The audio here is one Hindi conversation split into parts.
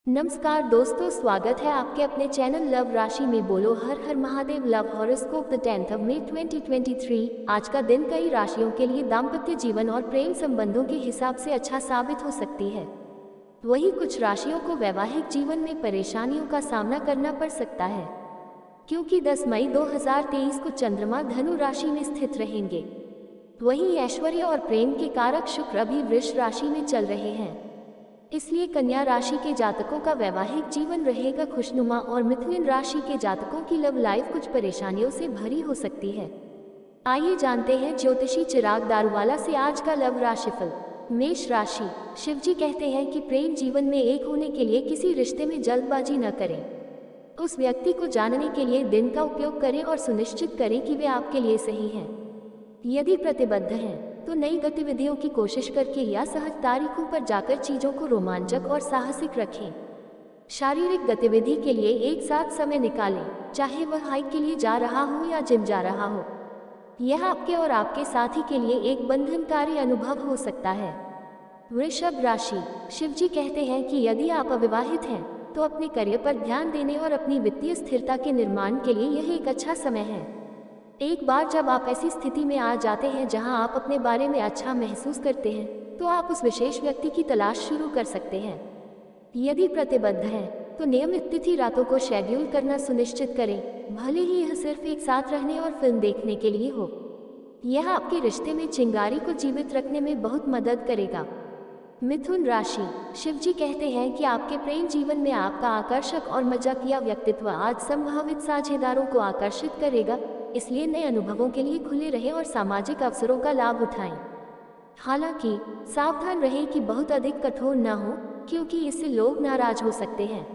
नमस्कार दोस्तों, स्वागत है आपके अपने चैनल लव राशि में। बोलो Har Har Mahadev. Love horoscope the 10th of May 2023। आज का दिन कई राशियों के लिए दाम्पत्य जीवन और प्रेम संबंधों के हिसाब से अच्छा साबित हो सकती है। वहीं कुछ राशियों को वैवाहिक जीवन में परेशानियों का सामना करना पड़ सकता है, क्योंकि 10 मई 2023 को चंद्रमा धनु राशि में स्थित रहेंगे। वहीं ऐश्वर्य और प्रेम के कारक शुक्र अभी वृष राशि में चल रहे हैं, इसलिए कन्या राशि के जातकों का वैवाहिक जीवन रहेगा खुशनुमा और मिथुन राशि के जातकों की लव लाइफ कुछ परेशानियों से भरी हो सकती है। आइए जानते हैं ज्योतिषी चिराग दारूवाला से आज का लव राशिफल। मेष राशि। शिवजी कहते हैं कि प्रेम जीवन में एक होने के लिए किसी रिश्ते में जल्दबाजी न करें। उस व्यक्ति को जानने के लिए दिन का उपयोग करें और सुनिश्चित करें कि वे आपके लिए सही हैं। यदि प्रतिबद्ध हैं तो नई गतिविधियों की कोशिश करके या सहज तारीखों पर जाकर चीजों को रोमांचक और साहसिक रखें। शारीरिक गतिविधि के लिए एक साथ समय निकालें, चाहे वह हाइक के लिए जा रहा हो या जिम जा रहा हो। यह आपके और आपके साथी के लिए एक बंधनकारी अनुभव हो सकता है। वृषभ राशि। शिवजी कहते हैं कि यदि आप अविवाहित हैं तो अपने करियर पर ध्यान देने और अपनी वित्तीय स्थिरता के निर्माण के लिए यह एक अच्छा समय है। एक बार जब आप ऐसी स्थिति में आ जाते हैं जहां आप अपने बारे में अच्छा महसूस करते हैं, तो आप उस विशेष व्यक्ति की तलाश शुरू कर सकते हैं। यदि प्रतिबद्ध हैं तो नियमित तिथि रातों को शेड्यूल करना सुनिश्चित करें, भले ही यह सिर्फ एक साथ रहने और फिल्म देखने के लिए हो। यह आपके रिश्ते में चिंगारी को जीवित रखने में बहुत मदद करेगा। मिथुन राशि। शिवजी कहते हैं कि आपके प्रेम जीवन में आपका आकर्षक और मजाकिया व्यक्तित्व आज संभावित साझेदारों को आकर्षित करेगा, इसलिए नए अनुभवों के लिए खुले रहें और सामाजिक अवसरों का लाभ उठाएं। हालांकि सावधान रहें कि बहुत अधिक कठोर न हो, क्योंकि इससे लोग नाराज हो सकते हैं।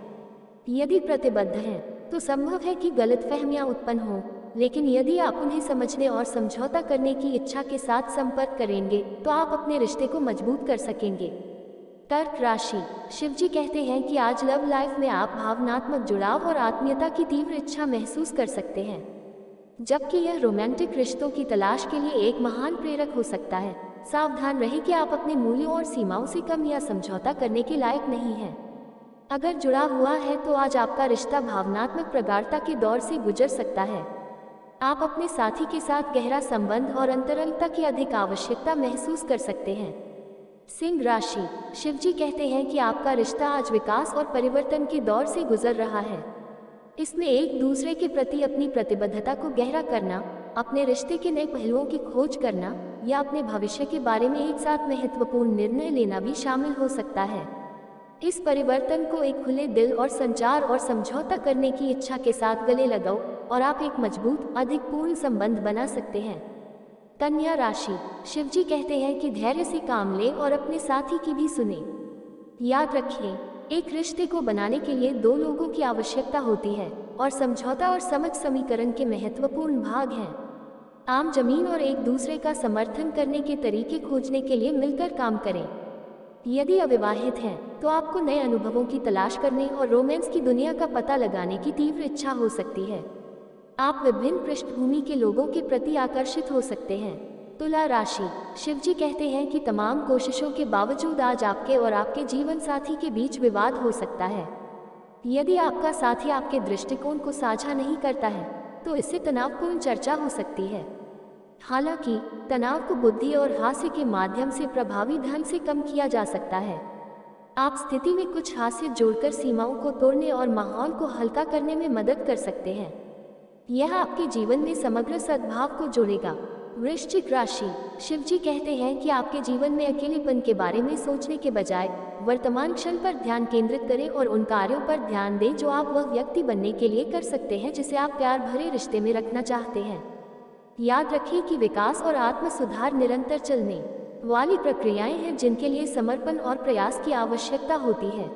यदि प्रतिबद्ध हैं तो संभव है कि गलतफहमियां उत्पन्न हो, लेकिन यदि आप उन्हें समझने और समझौता करने की इच्छा के साथ संपर्क करेंगे तो आप अपने रिश्ते को मजबूत कर सकेंगे। कर्क राशि। शिवजी कहते हैं कि आज लव लाइफ में आप भावनात्मक जुड़ाव और आत्मीयता की तीव्र इच्छा महसूस कर सकते हैं, जबकि यह रोमांटिक रिश्तों की तलाश के लिए एक महान प्रेरक हो सकता है। सावधान रहें कि आप अपने मूल्यों और सीमाओं से कम या समझौता करने के लायक नहीं हैं। अगर जुड़ा हुआ है तो आज आपका रिश्ता भावनात्मक प्रगाढ़ता के दौर से गुजर सकता है। आप अपने साथी के साथ गहरा संबंध और अंतरंगता की अधिक आवश्यकता महसूस कर सकते हैं। सिंह राशि। शिवजी कहते हैं कि आपका रिश्ता आज विकास और परिवर्तन के दौर से गुजर रहा है। इसमें एक दूसरे के प्रति अपनी प्रतिबद्धता को गहरा करना, अपने रिश्ते के नए पहलुओं की खोज करना या अपने भविष्य के बारे में एक साथ महत्वपूर्ण निर्णय लेना भी शामिल हो सकता है। इस परिवर्तन को एक खुले दिल और संचार और समझौता करने की इच्छा के साथ गले लगाओ और आप एक मजबूत, अधिक पूर्ण संबंध बना सकते हैं। कन्या राशि। शिवजी कहते हैं कि धैर्य से काम लें और अपने साथी की भी सुनें। याद रखें, एक रिश्ते को बनाने के लिए दो लोगों की आवश्यकता होती है और समझौता और समझ समीकरण के महत्वपूर्ण भाग हैं। आम जमीन और एक दूसरे का समर्थन करने के तरीके खोजने के लिए मिलकर काम करें। यदि अविवाहित हैं तो आपको नए अनुभवों की तलाश करने और रोमांस की दुनिया का पता लगाने की तीव्र इच्छा हो सकती है। आप विभिन्न पृष्ठभूमि के लोगों के प्रति आकर्षित हो सकते हैं। तुला राशि। शिवजी कहते हैं कि तमाम कोशिशों के बावजूद आज आपके और आपके जीवन साथी के बीच विवाद हो सकता है। यदि आपका साथी आपके दृष्टिकोण को साझा नहीं करता है तो इससे तनावपूर्ण चर्चा हो सकती है। हालांकि तनाव को बुद्धि और हास्य के माध्यम से प्रभावी ढंग से कम किया जा सकता है। आप स्थिति में कुछ हास्य जोड़कर सीमाओं को तोड़ने और माहौल को हल्का करने में मदद कर सकते हैं। यह आपके जीवन में समग्र सद्भाव को जोड़ेगा। वृश्चिक राशि। शिवजी कहते हैं कि आपके जीवन में अकेलेपन के बारे में सोचने के बजाय वर्तमान क्षण पर ध्यान केंद्रित करें और उन कार्यों पर ध्यान दें जो आप वह व्यक्ति बनने के लिए कर सकते हैं जिसे आप प्यार भरे रिश्ते में रखना चाहते हैं। याद रखें कि विकास और आत्म सुधार निरंतर चलने वाली प्रक्रियाएं हैं जिनके लिए समर्पण और प्रयास की आवश्यकता होती है।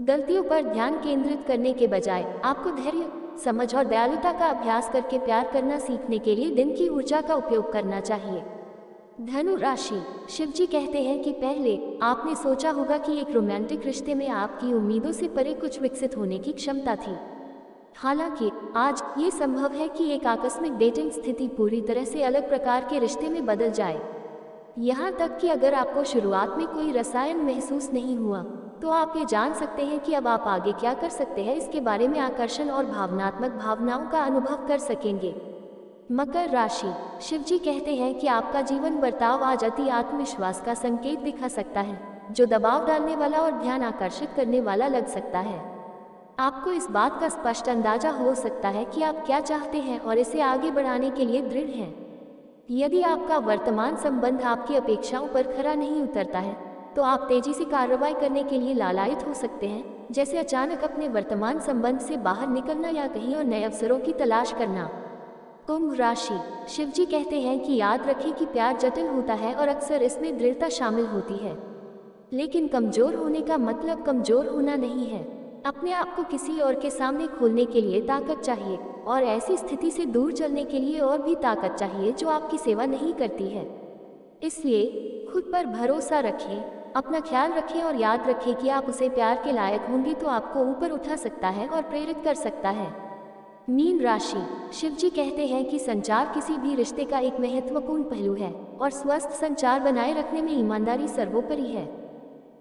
गलतियों पर ध्यान केंद्रित करने के बजाय आपको धैर्य, समझ और दयालुता का अभ्यास करके प्यार करना सीखने के लिए दिन की ऊर्जा का उपयोग करना चाहिए। धनु राशि। शिवजी कहते हैं कि पहले आपने सोचा होगा कि एक रोमांटिक रिश्ते में आपकी उम्मीदों से परे कुछ विकसित होने की क्षमता थी। हालांकि आज ये संभव है कि एक आकस्मिक डेटिंग स्थिति पूरी तरह से अलग प्रकार के रिश्ते में बदल जाए। यहाँ तक कि अगर आपको शुरुआत में कोई रसायन महसूस नहीं हुआ तो आप ये जान सकते हैं कि अब आप आगे क्या कर सकते हैं, इसके बारे में आकर्षण और भावनात्मक भावनाओं का अनुभव कर सकेंगे। मकर राशि, शिव जी कहते हैं कि आपका जीवन बर्ताव आज अति आत्मविश्वास का संकेत दिखा सकता है, जो दबाव डालने वाला और ध्यान आकर्षित करने वाला लग सकता है। आपको इस बात का स्पष्ट अंदाजा हो सकता है कि आप क्या चाहते हैं और इसे आगे बढ़ाने के लिए दृढ़ हैं। यदि आपका वर्तमान संबंध आपकी अपेक्षाओं पर खरा नहीं उतरता है, तो आप तेजी से कार्रवाई करने के लिए लालायित हो सकते हैं, जैसे अचानक अपने वर्तमान संबंध से बाहर निकलना या कहीं और नए अवसरों की तलाश करना। कुंभ राशि, शिव जी कहते हैं कि याद रखें कि प्यार जटिल होता है और अक्सर इसमें दृढ़ता शामिल होती है, लेकिन कमजोर होने का मतलब कमजोर होना नहीं है। अपने आप को किसी और के सामने खोलने के लिए ताकत चाहिए, और ऐसी स्थिति से दूर चलने के लिए और भी ताकत चाहिए जो आपकी सेवा नहीं करती है। इसलिए खुद पर भरोसा रखें, अपना ख्याल रखें और याद रखें कि आप उसे प्यार के लायक होंगे तो आपको ऊपर उठा सकता है और प्रेरित कर सकता है। मीन राशि, शिव जी कहते हैं कि संचार किसी भी रिश्ते का एक महत्वपूर्ण पहलू है और स्वस्थ संचार बनाए रखने में ईमानदारी सर्वोपरि है।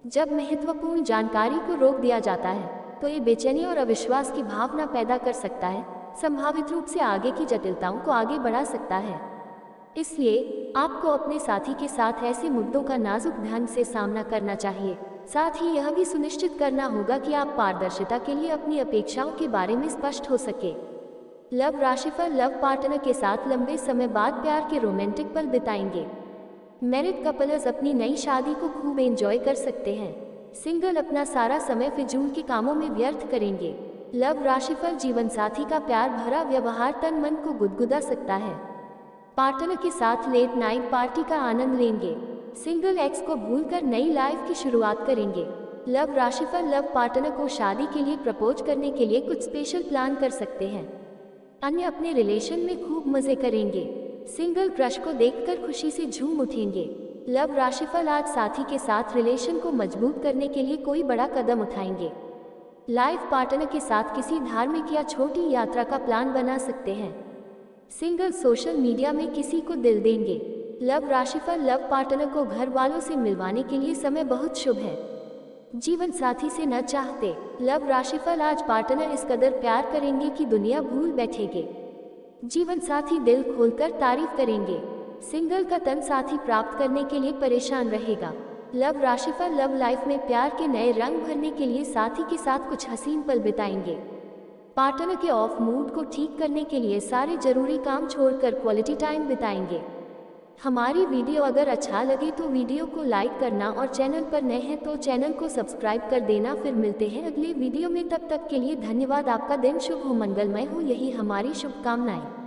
जब महत्वपूर्ण जानकारी को रोक दिया जाता है तो ये बेचैनी और अविश्वास की भावना पैदा कर सकता है, संभावित रूप से आगे की जटिलताओं को आगे बढ़ा सकता है। इसलिए आपको अपने साथी के साथ ऐसे मुद्दों का नाजुक ढंग से सामना करना चाहिए। साथ ही यह भी सुनिश्चित करना होगा कि आप पारदर्शिता के लिए अपनी अपेक्षाओं के बारे में स्पष्ट हो सके। लव राशिफल, लव पार्टनर के साथ लंबे समय बाद प्यार के रोमांटिक पल बिताएंगे। मैरिड कपल्स अपनी नई शादी को खूब एंजॉय कर सकते हैं। सिंगल अपना सारा समय फिजूल के कामों में व्यर्थ करेंगे। लव राशिफल, जीवन साथी का प्यार भरा व्यवहार तन मन को गुदगुदा सकता है। पार्टनर के साथ लेट नाइट पार्टी का आनंद लेंगे। सिंगल एक्स को भूलकर नई लाइफ की शुरुआत करेंगे। लव राशिफल, लव पार्टनर को शादी के लिए प्रपोज करने के लिए कुछ स्पेशल प्लान कर सकते हैं। अन्य अपने रिलेशन में खूब मजे करेंगे। सिंगल क्रश को देखकर खुशी से झूम उठेंगे। लव राशिफल, आज साथी के साथ रिलेशन को मजबूत करने के लिए कोई बड़ा कदम उठाएंगे। लाइफ पार्टनर के साथ किसी धार्मिक या छोटी यात्रा का प्लान बना सकते हैं। सिंगल सोशल मीडिया में किसी को दिल देंगे। लव राशिफल, लव पार्टनर को घर वालों से मिलवाने के लिए समय बहुत शुभ है। जीवन साथी से न चाहते। लव राशिफल, आज पार्टनर इस कदर प्यार करेंगे कि दुनिया भूल बैठेंगे। जीवन साथी दिल खोलकर तारीफ करेंगे। सिंगल का तन साथी प्राप्त करने के लिए परेशान रहेगा। लव राशिफल, लव लाइफ में प्यार के नए रंग भरने के लिए साथी के साथ कुछ हसीन पल बिताएंगे। पार्टनर के ऑफ मूड को ठीक करने के लिए सारे जरूरी काम छोड़कर क्वालिटी टाइम बिताएंगे। हमारी वीडियो अगर अच्छा लगे तो वीडियो को लाइक करना और चैनल पर नए हैं तो चैनल को सब्सक्राइब कर देना। फिर मिलते हैं अगले वीडियो में, तब तक के लिए धन्यवाद। आपका दिन शुभ हो, मंगलमय हो, यही हमारी शुभकामनाएं।